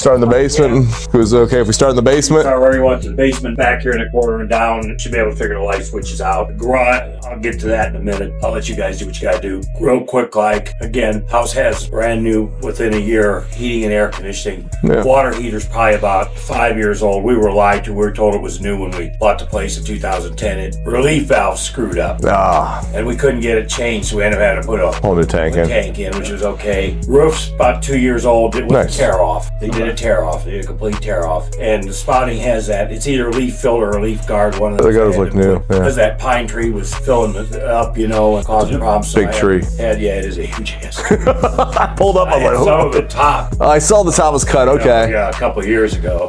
Start in the basement. It was okay if we start in the basement. Start where you want, to the basement, back here in the corner and down. Should be able to figure the light switches out. Garage, I'll get to that in a minute. I'll let you guys do what you gotta do. Real quick, like, again, house has brand new within a year heating and air conditioning. Yeah. Water heater's probably about 5 years old. We were lied to. We were told it was new when we bought the place in 2010. It relief valve screwed up. And we couldn't get it changed, so we ended up having to put a Whole new tank in. which was okay. Roof's about 2 years old. It was Nice. a tear off. They did a tear off. They did a complete tear off. And the spouting has that. It's either a leaf filter or a leaf guard. One of those. They gotta look new. Yeah. Because that pine tree was filling it up, you know, and causing problems. So Big tree. Yeah, it is a huge ass. I pulled up. I I had was some like, of the top. I saw the top was cut. Okay. Yeah, a couple of years ago.